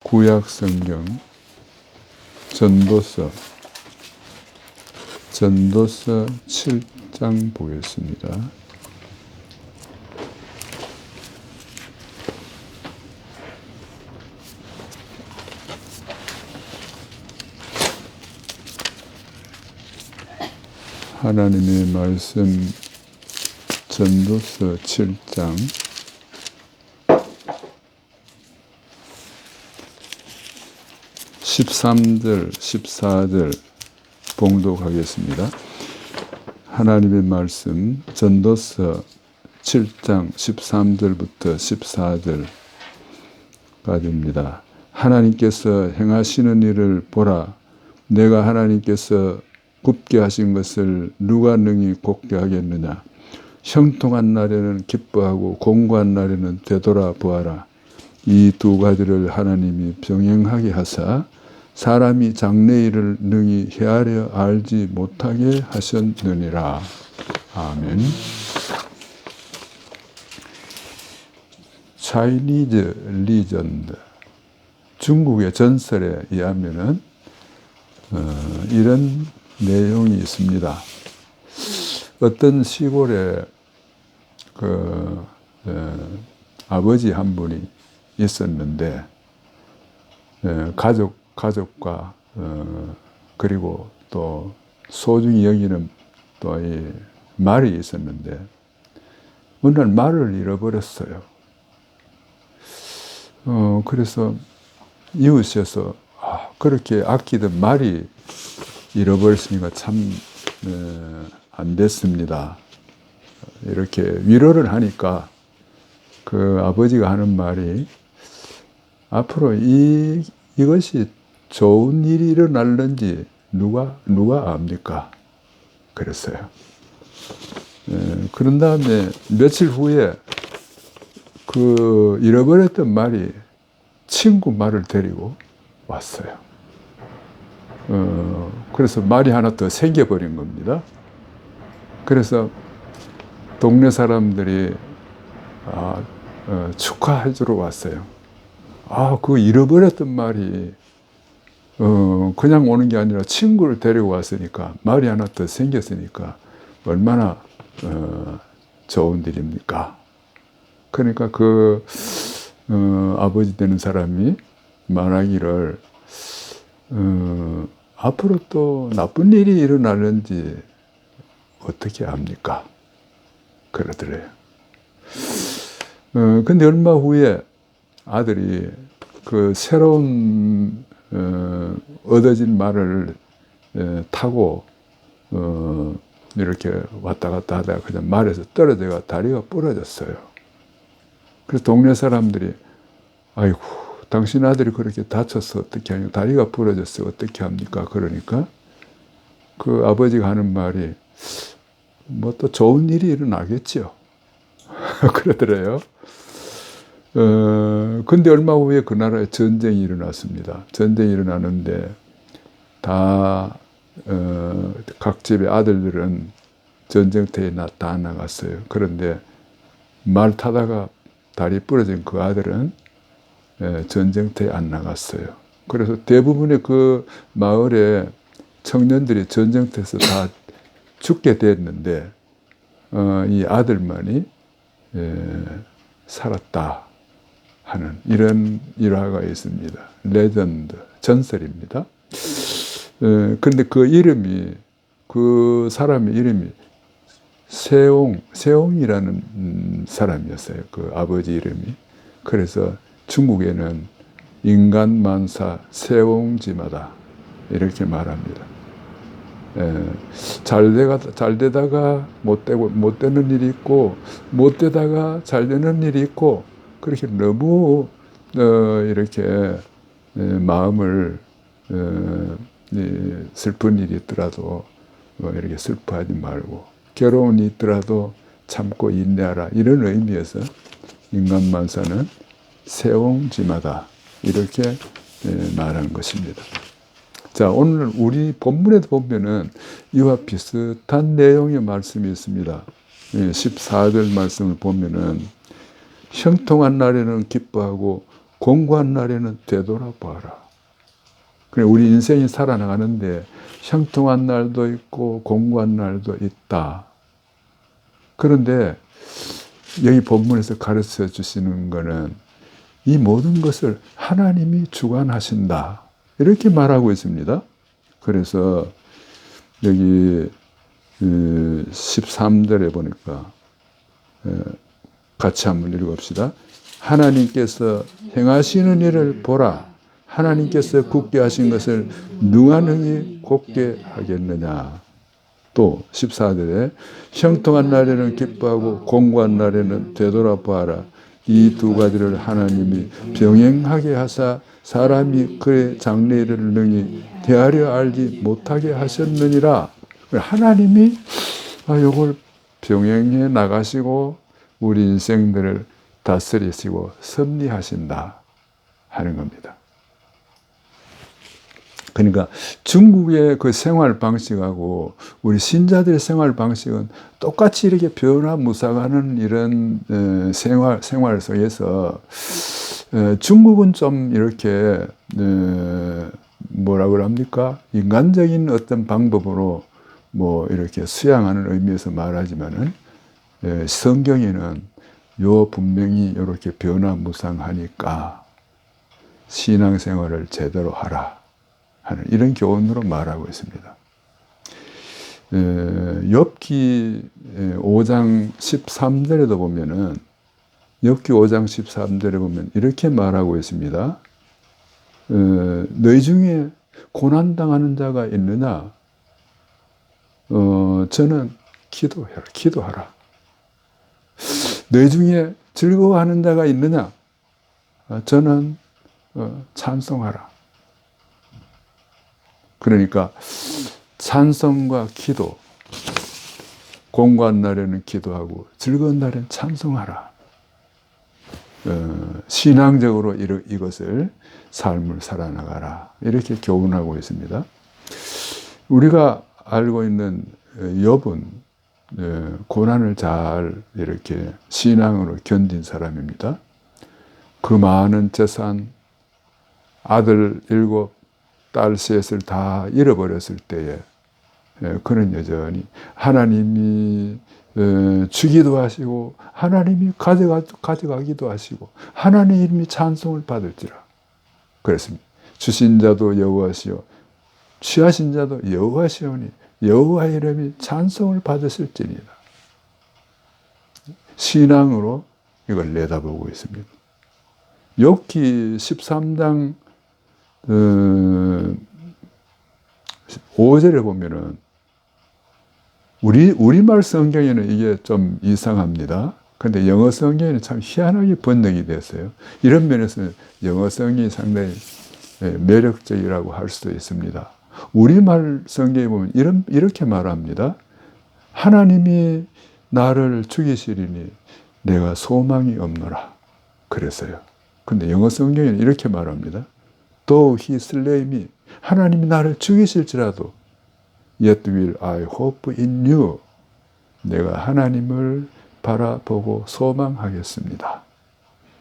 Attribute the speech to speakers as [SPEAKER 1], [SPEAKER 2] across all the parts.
[SPEAKER 1] 구약성경 전도서 7장 보겠습니다. 하나님의 말씀 전도서 7장 13절, 14절 봉독하겠습니다. 하나님의 말씀 전도서 7장 13절부터 14절까지입니다. 하나님께서 행하시는 일을 보라. 내가 하나님께서 굽게 하신 것을 누가 능히 곱게 하겠느냐. 형통한 날에는 기뻐하고 공고한 날에는 되돌아 보아라. 이 두 가지를 하나님이 병행하게 하사 사람이 장래일을 능히 헤아려 알지 못하게 하셨느니라. 아멘. Chinese legend, 중국의 전설에 의하면은 이런 내용이 있습니다. 어떤 시골에 아버지 한 분이 있었는데 가족과 그리고 또 소중히 여기는 또 이 말이 있었는데 어느 날 말을 잃어버렸어요. 그래서 이웃에서 그렇게 아끼던 말이 잃어버렸으니까 참 안 됐습니다. 이렇게 위로를 하니까 그 아버지가 하는 말이 앞으로 이것이 좋은 일이 일어날는지 누가 압니까? 그랬어요. 그런 다음에 며칠 후에 그 잃어버렸던 말이 친구 말을 데리고 왔어요. 그래서 말이 하나 더 생겨버린 겁니다. 그래서 동네 사람들이 축하해 주러 왔어요. 그 잃어버렸던 말이 그냥 오는 게 아니라 친구를 데리고 왔으니까 말이 하나 더 생겼으니까 얼마나 좋은 일입니까? 그러니까 그 아버지 되는 사람이 말하기를 앞으로 또 나쁜 일이 일어나는지 어떻게 압니까? 그러더래요. 근데 얼마 후에 아들이 그 새로운 얻어진 말을 타고 이렇게 왔다 갔다 하다가 그냥 말에서 떨어져가 다리가 부러졌어요. 그래서 동네 사람들이 아이고 당신 아들이 그렇게 다쳐서 어떻게 하냐, 다리가 부러졌어 어떻게 합니까? 그러니까 그 아버지가 하는 말이 뭐 또 좋은 일이 일어나겠죠. 그러더래요. 근데 얼마 후에 그 나라에 전쟁이 일어났습니다. 전쟁이 일어나는데 각 집의 아들들은 전쟁터에 다 나갔어요. 그런데 말 타다가 다리 부러진 그 아들은 전쟁터에 안 나갔어요. 그래서 대부분의 그 마을의 청년들이 전쟁터에서 다 죽게 됐는데 이 아들만이 살았다 하는 이런 일화가 있습니다. 레전드, 전설입니다. 그런데 그 이름이, 그 사람의 이름이 세옹이라는 사람이었어요. 그 아버지 이름이. 그래서 중국에는 인간만사 세옹지마다 이렇게 말합니다. 잘 되다가 못 되는 일이 있고, 못 되다가 잘 되는 일이 있고, 그렇게 너무 이렇게 마음을 슬픈 일이 있더라도 이렇게 슬퍼하지 말고, 괴로운 일이 있더라도 참고 인내하라, 이런 의미에서 인간만사는 세옹지마다 이렇게 말하는 것입니다. 자, 오늘 우리 본문에도 보면은 이와 비슷한 내용의 말씀이 있습니다. 14절 말씀을 보면은 형통한 날에는 기뻐하고 공고한 날에는 되돌아봐라. 그래, 우리 인생이 살아나가는데 형통한 날도 있고 공고한 날도 있다. 그런데 여기 본문에서 가르쳐 주시는 것은 이 모든 것을 하나님이 주관하신다. 이렇게 말하고 있습니다. 그래서 여기 13절에 보니까 같이 한번 읽어봅시다. 하나님께서 행하시는 일을 보라. 하나님께서 굳게 하신 것을 누가 능히 곱게 하겠느냐. 또 14절에 형통한 날에는 기뻐하고 공고한 날에는 되돌아보아라. 이 두 가지를 하나님이 병행하게 하사 사람이 그의 장래일을 능히 대하려 알지 못하게 하셨느니라. 하나님이 이걸 병행해 나가시고 우리 인생들을 다스리시고 섭리하신다 하는 겁니다. 그러니까 중국의 그 생활 방식하고 우리 신자들의 생활 방식은 똑같이 이렇게 변화무쌍하는 이런 생활 속에서 중국은 좀 이렇게 뭐라 그럽니까? 인간적인 어떤 방법으로 뭐 이렇게 수양하는 의미에서 말하지만은 성경에는 분명히 이렇게 변화무쌍하니까 신앙생활을 제대로 하라 하는 이런 교훈으로 말하고 있습니다. 욥기 5장 13절에도 보면은 욥기 5장 13절에 보면 이렇게 말하고 있습니다. 너희 중에 고난당하는 자가 있느냐? 저는 기도하라. 너희 중에 즐거워하는 자가 있느냐? 저는 찬송하라. 그러니까 찬송과 기도, 공고한 날에는 기도하고 즐거운 날에는 찬송하라. 신앙적으로 이것을 삶을 살아나가라. 이렇게 교훈하고 있습니다. 우리가 알고 있는 욥은 고난을 잘 이렇게 신앙으로 견딘 사람입니다. 그 많은 재산, 아들 7, 딸 3을 다 잃어버렸을 때에 그는 여전히 하나님이 주기도 하시고 하나님이 가져가기도 하시고 하나님이 찬송을 받을지라 그랬습니다. 주신 자도 여호와시요 취하신 자도 여호와시오니 여호와의 이름이 찬송을 받으실지니라. 신앙으로 이걸 내다보고 있습니다. 욥기 13장 5절에 보면은 우리말 성경에는 이게 좀 이상합니다. 근데 영어 성경에는 참 희한하게 번역이 됐어요. 이런 면에서 영어 성경이 상당히 매력적이라고 할 수도 있습니다. 우리말 성경에 보면 이렇게 말합니다. 하나님이 나를 죽이시리니 내가 소망이 없노라. 그랬어요. 근데 영어 성경에는 이렇게 말합니다. Though he slay me, 하나님이 나를 죽이실지라도 Yet will I hope in you. 내가 하나님을 바라보고 소망하겠습니다.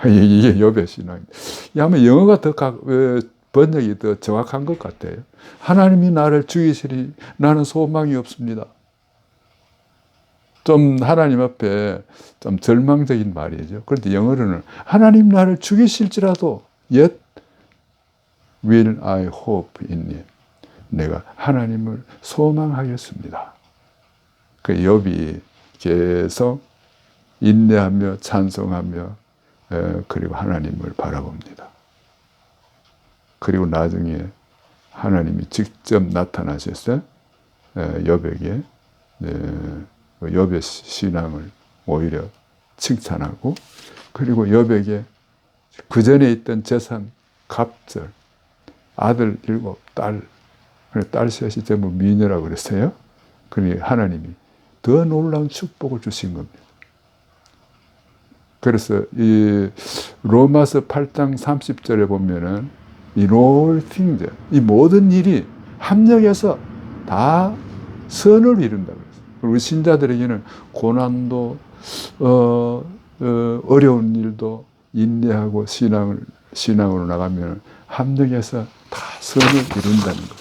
[SPEAKER 1] 이게 욥의 신앙입니다. 아마 영어가 더 번역이 더 정확한 것 같아요. 하나님이 나를 죽이시리 나는 소망이 없습니다. 좀 하나님 앞에 좀 절망적인 말이죠. 그런데 영어로는 하나님 나를 죽이실지라도 Yet will I hope in you. 내가 하나님을 소망하겠습니다. 그 욥이 계속 인내하며 찬송하며 그리고 하나님을 바라봅니다. 그리고 나중에 하나님이 직접 나타나셔서 욥에게 욥의 신앙을 오히려 칭찬하고 그리고 욥에게 그 전에 있던 재산, 갑절, 아들 7, 딸 3이 전부 미녀라고 그랬어요. 그러니 하나님이 더 놀라운 축복을 주신 겁니다. 그래서 이 로마서 8장 30절에 보면은 이 all things, 이 모든 일이 합력해서 다 선을 이룬다고 그랬어요. 그리고 신자들에게는 고난도 어려운 일도 인내하고 신앙을 신앙으로 나가면 합력해서 다 선을 이룬다는 것.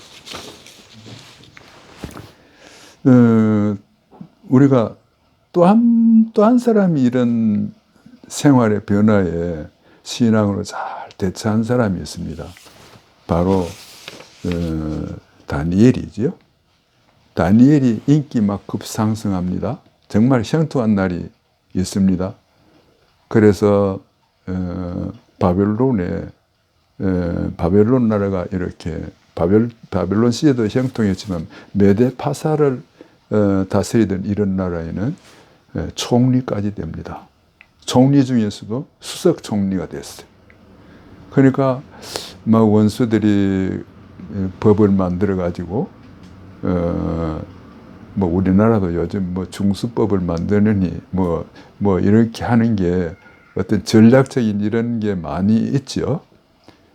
[SPEAKER 1] 우리가 또 한 사람이 이런 생활의 변화에 신앙으로 잘 대처한 사람이 있습니다. 바로 다니엘이죠. 다니엘이 인기 막 급상승합니다. 정말 형통한 날이 있습니다. 그래서 바벨론 나라가 이렇게 바벨론 시대도 형통했지만 메데 파사를 다스리던 이런 나라에는 총리까지 됩니다. 총리 중에서도 수석 총리가 됐어요. 그러니까 막 원수들이 법을 만들어 가지고 뭐 우리나라도 요즘 뭐 중수법을 만드느니 뭐 이렇게 하는 게 어떤 전략적인 이런 게 많이 있죠.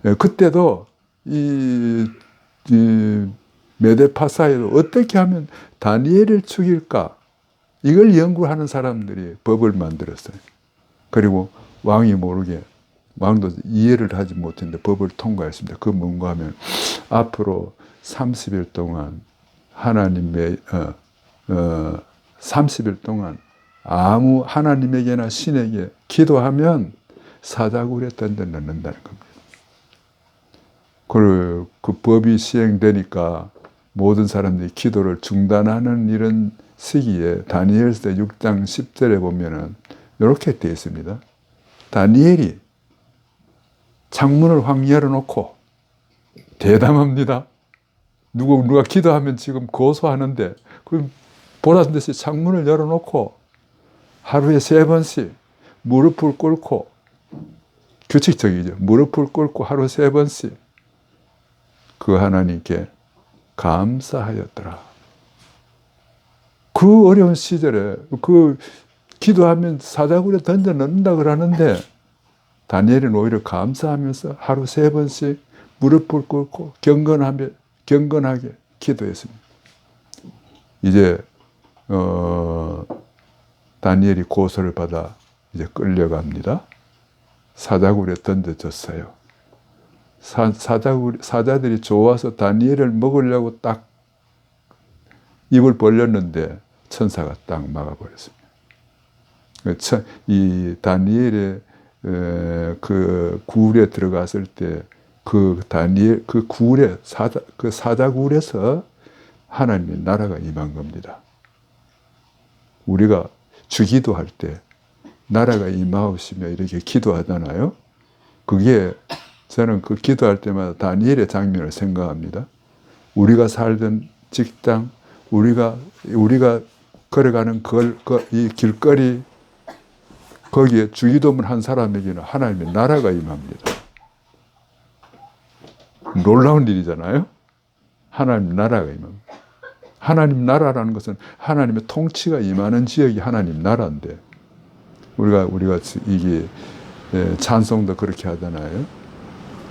[SPEAKER 1] 그때도 이 메데파사에도 어떻게 하면 다니엘을 죽일까 이걸 연구하는 사람들이 법을 만들었어요. 그리고 왕이 모르게 왕도 이해를 하지 못했는데 법을 통과했습니다. 그 뭔가 하면 앞으로 30일 동안 하나님의 30일 동안 아무 하나님에게나 신에게 기도하면 사자굴에 던져 넣는다는 겁니다. 그 법이 시행되니까 모든 사람들이 기도를 중단하는 이런 시기에 다니엘서 6장 10절에 보면은 이렇게 되어 있습니다. 다니엘이 창문을 확 열어놓고 대담합니다. 누가 기도하면 지금 고소하는데 그 보라는 듯이 창문을 열어놓고 하루에 3번씩 무릎을 꿇고 규칙적이죠. 무릎을 꿇고 하루 3번씩 그 하나님께 감사하였더라. 그 어려운 시절에 그 기도하면 사자굴에 던져 넣는다 그러는데 다니엘은 오히려 감사하면서 하루 3번씩 무릎을 꿇고 경건하게 기도했습니다. 이제 다니엘이 고소를 받아 이제 끌려갑니다. 사자굴에 던져졌어요. 사자들이 좋아서 다니엘을 먹으려고 딱 입을 벌렸는데 천사가 딱 막아버렸습니다. 이 다니엘의 그 굴에 들어갔을 때 그 다니엘 그 굴에 그 사자굴에서 하나님의 나라가 임한 겁니다. 우리가 주기도할 때 나라가 임하시며 이렇게 기도하잖아요. 그게 저는 그 기도할 때마다 다니엘의 장면을 생각합니다. 우리가 살던 직장, 우리가 걸어가는 이 길거리 거기에 주기도문 한 사람에게는 하나님의 나라가 임합니다. 놀라운 일이잖아요. 하나님 나라가 임합니다. 하나님 나라라는 것은 하나님의 통치가 임하는 지역이 하나님 나라인데 우리가 이게 찬송도 그렇게 하잖아요.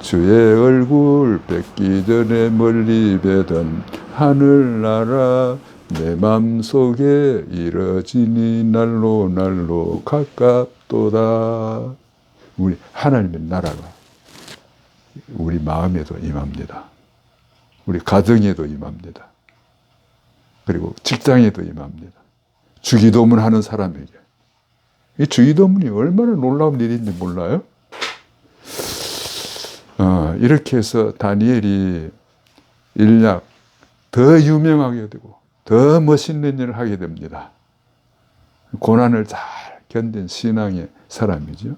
[SPEAKER 1] 주의 얼굴 뵙기 전에 멀리 뵈던 하늘나라 내 맘속에 이뤄지니 날로 가깝도다. 우리 하나님의 나라가 우리 마음에도 임합니다. 우리 가정에도 임합니다. 그리고 직장에도 임합니다. 주기도문 하는 사람에게. 이 주기도문이 얼마나 놀라운 일인지 몰라요? 이렇게 해서 다니엘이 일약 더 유명하게 되고 더 멋있는 일을 하게 됩니다. 고난을 잘 견딘 신앙의 사람이죠.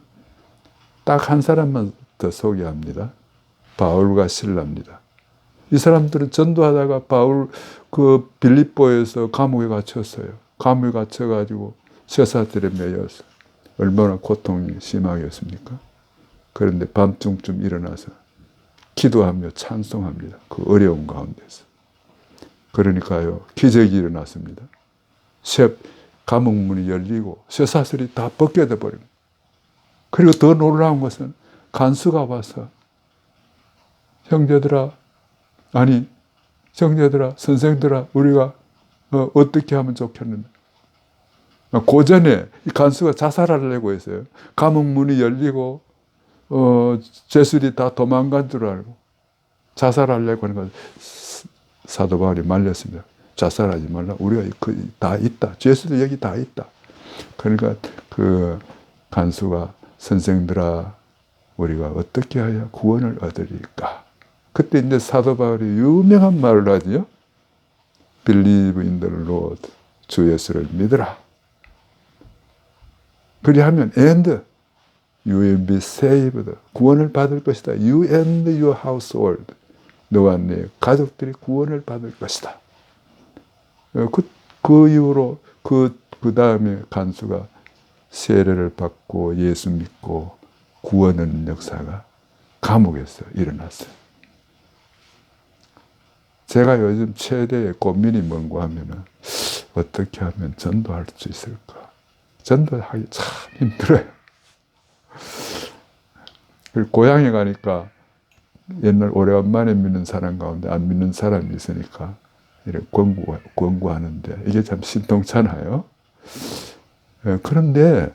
[SPEAKER 1] 딱 한 사람만 더 소개합니다. 바울과 실라입니다. 이 사람들은 전도하다가 바울 그 빌립보에서 감옥에 갇혔어요. 감옥에 갇혀가지고 쇠사슬에 매여서 얼마나 고통이 심하겠습니까? 그런데 밤중쯤 일어나서 기도하며 찬송합니다. 그 어려운 가운데서. 그러니까요, 기적이 일어났습니다. 감옥 문이 열리고 쇠사슬이 다 벗겨져 버립니다. 그리고 더 놀라운 것은 간수가 와서 형제들아, 선생들아, 우리가 어떻게 하면 좋겠는데. 그 전에 이 간수가 자살하려고 했어요. 감옥 문이 열리고 죄수들이 다 도망간 줄 알고 자살하려고 하는 걸 사도 바울이 말렸습니다. 자살하지 말라. 우리가 다 있다. 죄수도 여기 다 있다. 그러니까 그 간수가 선생들아 우리가 어떻게 하여 구원을 얻으리까? 그때 이제 사도 바울이 유명한 말을 하지요. Believe in the Lord. 주 예수를 믿으라. 그리하면 and you will be saved. 구원을 받을 것이다. You and your household. 너와 네 가족들이 구원을 받을 것이다. 그 이후로 그 다음에 간수가 세례를 받고 예수 믿고 구원하는 역사가 감옥에서 일어났어요. 제가 요즘 최대의 고민이 뭔가 하면은 어떻게 하면 전도할 수 있을까? 전도하기 참 힘들어요. 고향에 가니까 옛날 오래간만에 믿는 사람 가운데 안 믿는 사람이 있으니까 이렇게 권고하는데 이게 참 신통찮아요. 그런데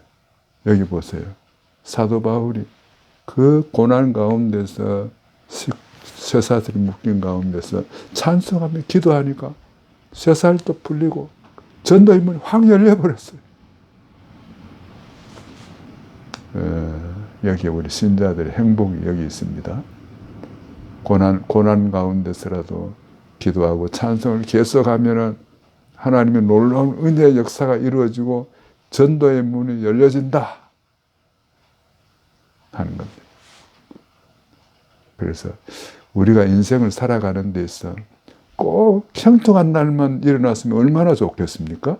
[SPEAKER 1] 여기 보세요. 사도 바울이 그 고난 가운데서 쇠사슬이 묶인 가운데서 찬송하며 기도하니까 쇠살도 풀리고 전도의 문이 확 열려버렸어요. 여기 우리 신자들의 행복이 여기 있습니다. 고난 가운데서라도 기도하고 찬송을 계속하면은 하나님의 놀라운 은혜의 역사가 이루어지고 전도의 문이 열려진다 하는 겁니다. 그래서 우리가 인생을 살아가는 데 있어 꼭 형통한 날만 일어났으면 얼마나 좋겠습니까?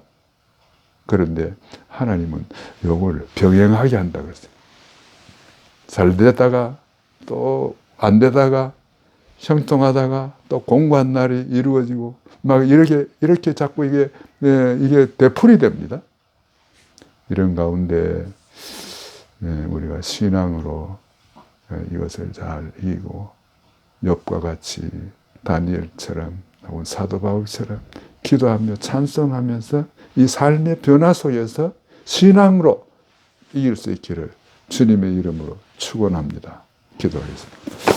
[SPEAKER 1] 그런데 하나님은 요걸 병행하게 한다 그랬어요. 잘 되다가 또 안 되다가 형통하다가 또 공고한 날이 이루어지고 막 이렇게 자꾸 이게 되풀이 됩니다. 이런 가운데 우리가 신앙으로 이것을 잘 이기고 욥과 같이 다니엘처럼 혹은 사도 바울처럼 기도하며 찬송하면서 이 삶의 변화 속에서 신앙으로 이길 수 있기를 주님의 이름으로 축원합니다. 기도하겠습니다.